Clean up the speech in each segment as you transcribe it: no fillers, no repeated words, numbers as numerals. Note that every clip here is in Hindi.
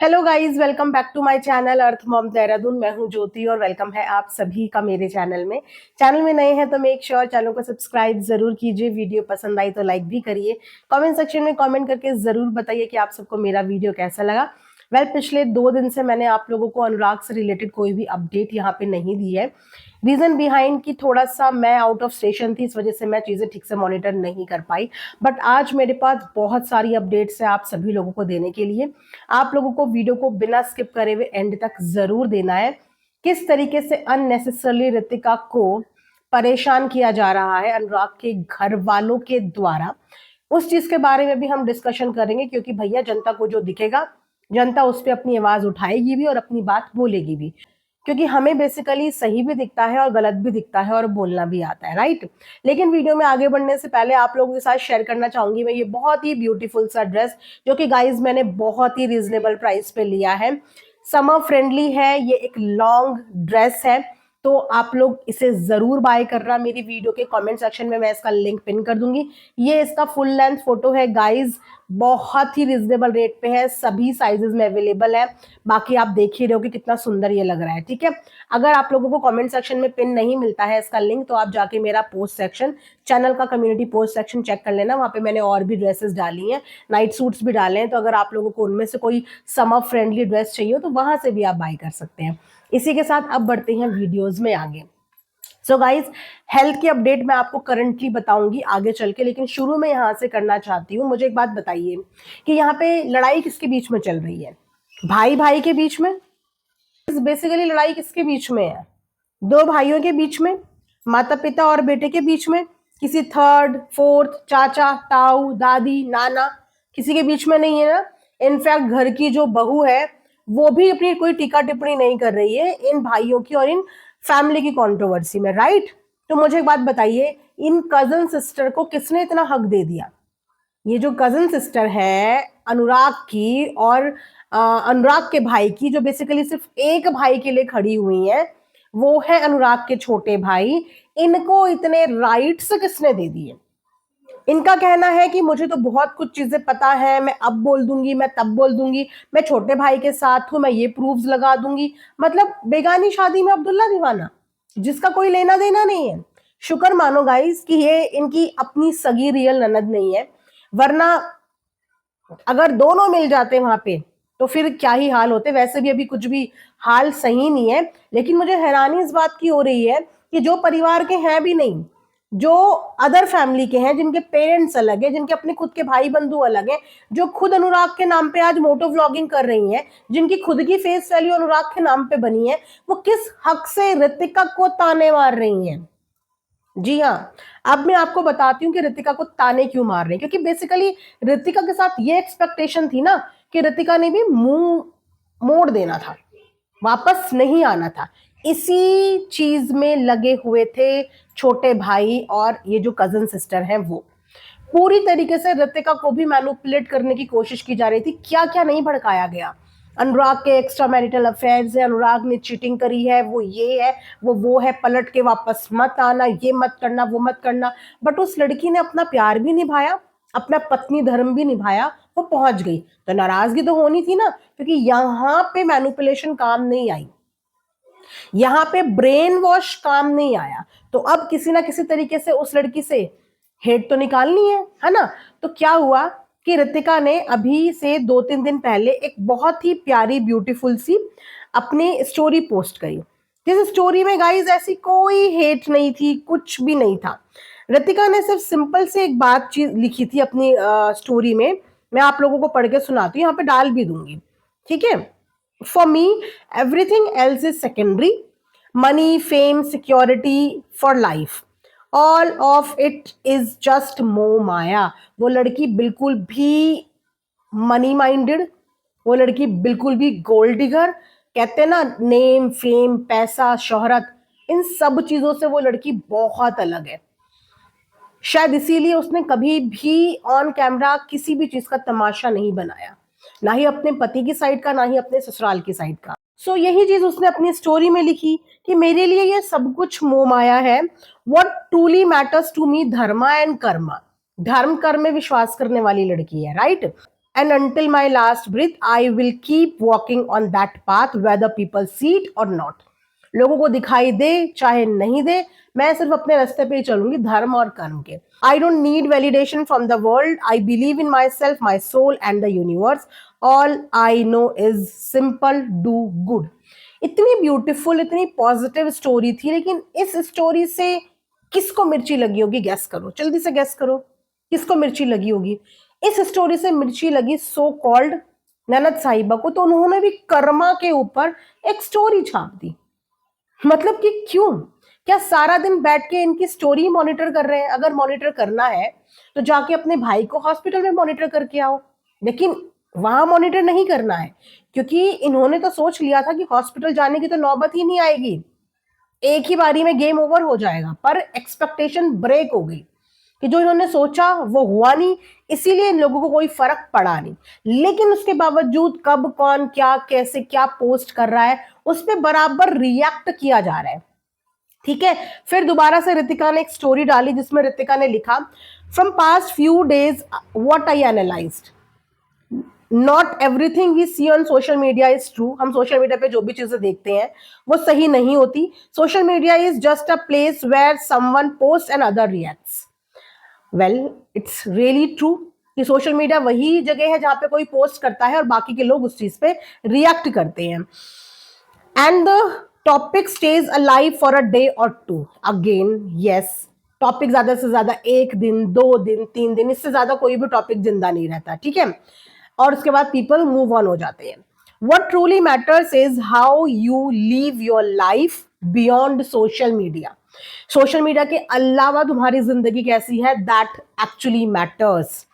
Hello guys, welcome back to my channel Earth Mom Dehradun. मैं हूं ज्योति और वेलकम है आप सभी का मेरे चैनल में। चैनल में नए हैं तो मेक श्योर चैनल को सब्सक्राइब जरूर कीजिए। वीडियो पसंद आई तो लाइक भी करिए। कमेंट सेक्शन में कमेंट करके जरूर बताइए कि आप सबको मेरा वीडियो कैसा लगा। पिछले 2 दिन से मैंने आप लोगों को अनुराग से रिलेटेड कोई भी अपडेट यहाँ पे नहीं दी है। रीजन बिहाइंड कि थोड़ा सा मैं आउट ऑफ स्टेशन थी, इस वजह से मैं चीजें ठीक से मॉनिटर नहीं कर पाई। बट आज मेरे पास बहुत सारी अपडेट्स है आप सभी लोगों को देने के लिए। आप लोगों को वीडियो को बिना स्किप करे हुए एंड तक जरूर देना है। किस तरीके से अननेसेसरली रितिका को परेशान किया जा रहा है अनुराग के घर वालों के द्वारा, उस चीज के बारे में भी हम डिस्कशन करेंगे। क्योंकि भैया, जनता को जो दिखेगा जनता उस पर अपनी आवाज उठाएगी भी और अपनी बात बोलेगी भी। क्योंकि हमें बेसिकली सही भी दिखता है और गलत भी दिखता है और बोलना भी आता है, राइट। लेकिन वीडियो में आगे बढ़ने से पहले आप लोगों के साथ शेयर करना चाहूंगी मैं ये बहुत ही ब्यूटीफुल सा ड्रेस, जो कि गाइज मैंने बहुत ही रीजनेबल प्राइस पे लिया है। समर फ्रेंडली है, ये एक लॉन्ग ड्रेस है, तो आप लोग इसे जरूर बाय करना। मेरी वीडियो के कमेंट सेक्शन में मैं इसका लिंक पिन कर दूंगी। ये इसका फुल लेंथ फोटो है गाइज, बहुत ही रिजनेबल रेट पे है, सभी साइजेस में अवेलेबल है। बाकी आप देख ही रहे हो कि कितना सुंदर ये लग रहा है, ठीक है। अगर आप लोगों को कमेंट सेक्शन में पिन नहीं मिलता है इसका लिंक, तो आप जाके मेरा पोस्ट सेक्शन, चैनल का कम्युनिटी पोस्ट सेक्शन चेक कर लेना। वहां पे मैंने और भी ड्रेसेस डाली हैं, नाइट सूट्स भी डाले हैं। तो अगर आप लोगों को उनमें से कोई समर फ्रेंडली ड्रेस चाहिए तो वहां से भी आप बाय कर सकते हैं। इसी के साथ अब बढ़ते हैं वीडियोज में आगे। सो गाइज, हेल्थ की अपडेट मैं आपको करंटली बताऊंगी आगे चल के, लेकिन शुरू में यहां से करना चाहती हूँ। मुझे एक बात बताइए कि यहाँ पे लड़ाई किसके बीच में चल रही है? भाई भाई के बीच में। बेसिकली लड़ाई किसके बीच में है? दो भाइयों के बीच में, माता पिता और बेटे के बीच में, किसी थर्ड फोर्थ चाचा ताऊ दादी नाना किसी के बीच में नहीं है ना। इनफैक्ट घर की जो बहू है वो भी अपनी कोई टीका टिप्पणी नहीं कर रही है इन भाइयों की और इन फैमिली की कंट्रोवर्सी में, राइट। तो मुझे एक बात बताइए, इन कजन सिस्टर को किसने इतना हक दे दिया? ये जो कजन सिस्टर है अनुराग की और अनुराग के भाई की, जो बेसिकली सिर्फ एक भाई के लिए खड़ी हुई है, वो है अनुराग के छोटे भाई। इनको इतने राइट्स किसने दे दिए? इनका कहना है कि मुझे तो बहुत कुछ चीजें पता है, मैं अब बोल दूंगी, मैं तब बोल दूंगी, मैं छोटे भाई के साथ हूं, मैं ये प्रूफ्स लगा दूंगी। मतलब बेगानी शादी में अब्दुल्ला दीवाना, जिसका कोई लेना देना नहीं है। शुक्र मानो गाइस कि ये इनकी अपनी सगी रियल ननद नहीं है, वरना अगर दोनों मिल जाते वहां पे तो फिर क्या ही हाल होते। वैसे भी अभी कुछ भी हाल सही नहीं है। लेकिन मुझे हैरानी इस बात की हो रही है कि जो परिवार के हैं भी नहीं, जो अदर फैमिली के हैं, जिनके पेरेंट्स अलग है, जिनके अपने खुद के भाई बंधु अलग हैं, जो खुद अनुराग के नाम पे आज मोटो व्लॉगिंग कर रही हैं, जिनकी खुद की फेस वैल्यू अनुराग के नाम पे बनी है, वो किस हक से ऋतिका को ताने मार रही हैं? जी हाँ, अब मैं आपको बताती हूँ कि ऋतिका को ताने क्यों मार रहे हैं। क्योंकि बेसिकली ऋतिका के साथ ये एक्सपेक्टेशन थी ना कि ऋतिका ने भी मुंह मोड़ देना था, वापस नहीं आना था। इसी चीज में लगे हुए थे छोटे भाई और ये जो कजन सिस्टर हैं। वो पूरी तरीके से ऋतिका को भी मैनिपुलेट करने की कोशिश की जा रही थी। क्या क्या नहीं भड़काया गया। अनुराग के एक्स्ट्रा मैरिटल अफेयर्स है, अनुराग ने चीटिंग करी है, वो ये है वो है, पलट के वापस मत आना, ये मत करना, वो मत करना। बट उस लड़की ने अपना प्यार भी निभाया, अपना पत्नी धर्म भी निभाया, वो पहुंच गई। तो नाराजगी तो होनी थी ना, क्योंकि यहाँ पे मैनिपुलेशन काम नहीं आई, यहाँ पे ब्रेन वॉश काम नहीं आया। तो अब किसी ना किसी तरीके से उस लड़की से हेट तो निकालनी है ना। तो क्या हुआ कि ऋतिका ने अभी से 2-3 दिन पहले एक बहुत ही प्यारी ब्यूटीफुल सी अपनी स्टोरी पोस्ट करी, जिस स्टोरी में गाइस ऐसी कोई हेट नहीं थी, कुछ भी नहीं था। ऋतिका ने सिर्फ सिंपल से एक बात चीज लिखी थी अपनी स्टोरी में। मैं आप लोगों को पढ़ के सुनाती हूँ, यहाँ पे डाल भी दूंगी, ठीक है। For me, everything else is secondary. Money, fame, security for life. All of it is just मोह माया। वो लड़की बिल्कुल भी मनी माइंडेड, वो लड़की बिल्कुल भी गोल्ड डिगर, कहते हैं ना, नेम फेम पैसा शोहरत, इन सब चीजों से वो लड़की बहुत अलग है। शायद इसीलिए उसने कभी भी ऑन कैमरा किसी भी चीज का तमाशा नहीं बनाया, ना ही अपने पति की साइड का, ना ही अपने ससुराल की साइड का। सो यही चीज उसने अपनी स्टोरी में लिखी कि मेरे लिए ये सब कुछ मोह माया है। What truly matters to me dharma and karma. धर्म कर्म में विश्वास करने वाली लड़की है, right. and until my last breath I will keep walking on that path whether people see it or not. लोगों को दिखाई दे चाहे नहीं दे, मैं सिर्फ अपने रास्ते पे ही चलूंगी, धर्म और कर्म के. I don't need validation from the world. I believe in myself, my soul and the universe. All I know is simple, do good. इतनी ब्यूटीफुल, इतनी पॉजिटिव स्टोरी थी, लेकिन इस स्टोरी से किसको मिर्ची लगी होगी? गैस करो, जल्दी से गैस करो, किसको मिर्ची लगी होगी? इस स्टोरी से मिर्ची लगी सो कॉल्ड ननद साहिबा को. तो उन्होंने भी कर्मा के ऊपर एक स्टोरी छाप दी. मतलब कि क्यों? क्या सारा दिन बैठ के इनकी स्टोरी मॉनिटर कर रहे हैं? अगर मॉनिटर करना है तो जाके अपने भाई को हॉस्पिटल में मॉनिटर करके आओ, लेकिन वहां मॉनिटर नहीं करना है, क्योंकि इन्होंने तो सोच लिया था कि हॉस्पिटल जाने की तो नौबत ही नहीं आएगी, एक ही बारी में गेम ओवर हो जाएगा. पर एक्सपेक्टेशन ब्रेक हो गई कि जो इन्होंने सोचा वो हुआ नहीं, इसीलिए इन लोगों को कोई फर्क पड़ा नहीं. लेकिन उसके बावजूद कब कौन क्या कैसे क्या पोस्ट कर रहा है उस पर बराबर रिएक्ट किया जा रहा है. ठीक है, फिर दोबारा से रितिका ने एक स्टोरी डाली जिसमें रितिका ने लिखा, from past few days what I analysed, not everything we see on social media is true. हम सोशल मीडिया पे जो भी चीजें देखते हैं वो सही नहीं होती. Social media is just a place where someone post and other reacts. Well, it's really true कि सोशल मीडिया वही जगह है जहां पे कोई पोस्ट करता है और बाकी के लोग उस चीज पे रिएक्ट करते हैं. And the topic stage alive for a day और टू. अगेन यस, टॉपिक ज्यादा से ज्यादा एक दिन, 2 दिन, 3 दिन, इससे ज्यादा कोई भी टॉपिक जिंदा नहीं रहता. ठीक है, और उसके बाद पीपल मूव ऑन हो जाते हैं. What truly matters is how you live your life beyond social media. Social media के अलावा तुम्हारी जिंदगी कैसी है, that actually matters.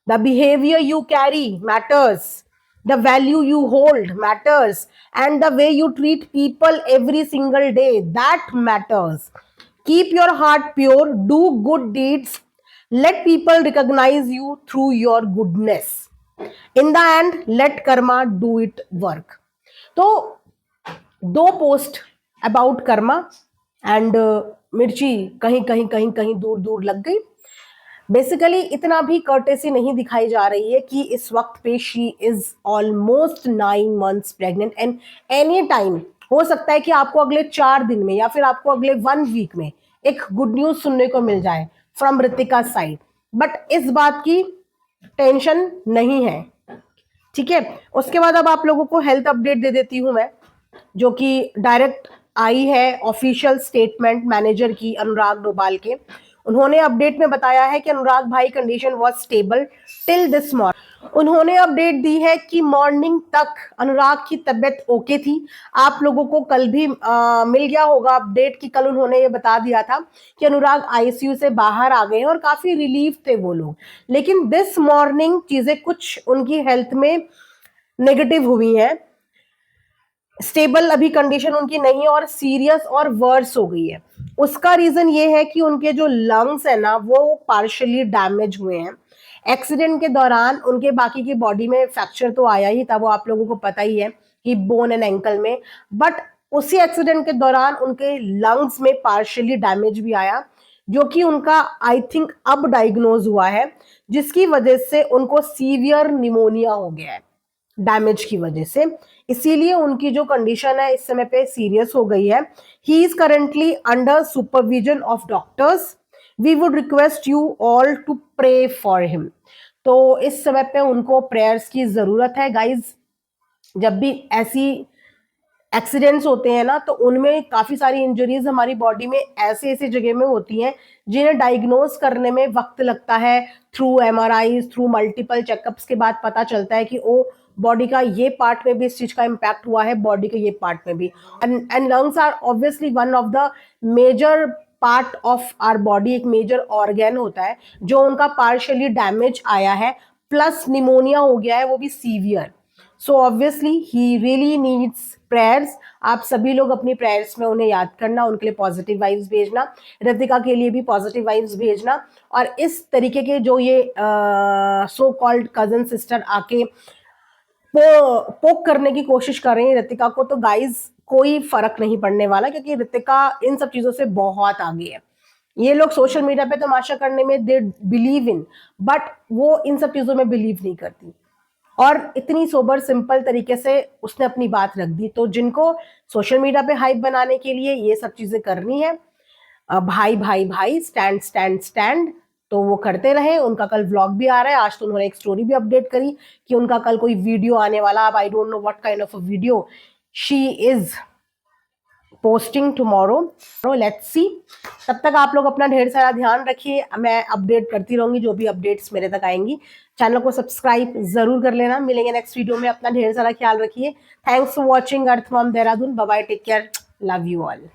The behaviour you carry matters, the value you hold matters, and the way you treat people every single day, that matters. Keep your heart pure, do good deeds, let people recognize you through your goodness. In the end, let karma do it work. तो 2 पोस्ट अबाउट कर्मा एंड मिर्ची कहीं कहीं कहीं कहीं दूर दूर लग गई. बेसिकली इतना भी कर्टेसी नहीं दिखाई जा रही है कि इस वक्त पे she is almost 9 months pregnant and any time हो सकता है कि आपको अगले 4 दिन में या फिर आपको अगले 1 वीक में एक गुड न्यूज सुनने को मिल जाए फ्रॉम ऋतिका साइड. बट इस बात की टेंशन नहीं है. ठीक है, उसके बाद अब आप लोगों को हेल्थ अपडेट दे देती हूं मैं, जो कि डायरेक्ट आई है ऑफिशियल स्टेटमेंट मैनेजर की, अनुराग डोभाल के. उन्होंने अपडेट में बताया है कि अनुराग भाई condition was stable till this morning. उन्होंने अपडेट दी है कि मॉर्निंग तक अनुराग की तबीयत ओके थी. आप लोगों को कल भी मिल गया होगा अपडेट कि कल उन्होंने ये बता दिया था कि अनुराग आईसीयू से बाहर आ गए हैं और काफी रिलीफ थे वो लोग. लेकिन दिस मॉर्निंग चीजें कुछ उनकी हेल्थ में नेगेटिव हुई हैं. स्टेबल अभी कंडीशन उनकी नहीं है और सीरियस और वर्स हो गई है. उसका रीजन ये है कि उनके जो लंग्स है ना वो पार्शियली डैमेज हुए हैं. एक्सीडेंट के दौरान उनके बाकी की बॉडी में फ्रैक्चर तो आया ही था, वो आप लोगों को पता ही है, हिप बोन एंड एंकल में. बट उसी एक्सीडेंट के दौरान उनके लंग्स में पार्शियली डैमेज भी आया, जो कि उनका आई थिंक अब डायग्नोज हुआ है, जिसकी वजह से उनको सीवियर निमोनिया हो गया है डैमेज की वजह से. इसीलिए उनकी जो कंडीशन है इस समय पे सीरियस हो गई है. He is currently under supervision of doctors. We would request you all to pray for him. तो इस समय पे उनको प्रेयर्स की जरूरत है गाइज. जब भी ऐसी एक्सीडेंट्स होते हैं ना तो उनमें काफी सारी इंजरीज हमारी बॉडी में ऐसे ऐसे जगह में होती हैं जिन्हें डायग्नोज करने में वक्त लगता है. Through MRI, through multiple checkups के बाद पता चलता है कि ओ बॉडी का ये पार्ट में भी इस चीज का इम्पैक्ट हुआ है, बॉडी के ये पार्ट में भी. And lungs are obviously one of the major part of our body. एक मेजर ऑर्गेन होता है जो उनका पार्शियली डैमेज आया है, प्लस निमोनिया हो गया है, वो भी severe. So obviously he really needs prayers. आप सभी लोग अपनी प्रेयर्स में उन्हें याद करना, उनके लिए पॉजिटिव वाइब्स भेजना, ऋतिका के लिए भी पॉजिटिव वाइब्स भेजना. और इस तरीके के जो ये सो कॉल्ड कजन सिस्टर आके पोक करने की कोशिश कर रही है ऋतिका को, तो गाइज कोई फर्क नहीं पड़ने वाला, क्योंकि ऋतिका इन सब चीजों से बहुत आगे है. ये लोग सोशल मीडिया पे तमाशा करने में दे बिलीव इन, बट वो इन सब चीजों में बिलीव नहीं करती. और इतनी सोबर सिंपल तरीके से उसने अपनी बात रख दी। तो जिनको सोशल मीडिया पे हाइप बनाने के लिए ये सब चीजें करनी है, भाई भाई भाई, स्टैंड स्टैंड स्टैंड, तो वो करते रहे। उनका कल व्लॉग भी आ रहा है, आज तो उन्होंने एक स्टोरी भी अपडेट करी कि उनका कल कोई वीडियो आने वाला। अब I don't know what kind of a video she is posting tomorrow, let's see. तब तक आप लोग अपना ढेर सारा ध्यान रखिए, मैं अपडेट करती रहूंगी जो भी अपडेट्स मेरे तक आएंगी। चैनल को सब्सक्राइब जरूर कर लेना। मिलेंगे नेक्स्ट वीडियो में, अपना ढेर सारा ख्याल रखिए। Thanks for watching Earth Mom Dehradun. Bye bye, take care, love you all.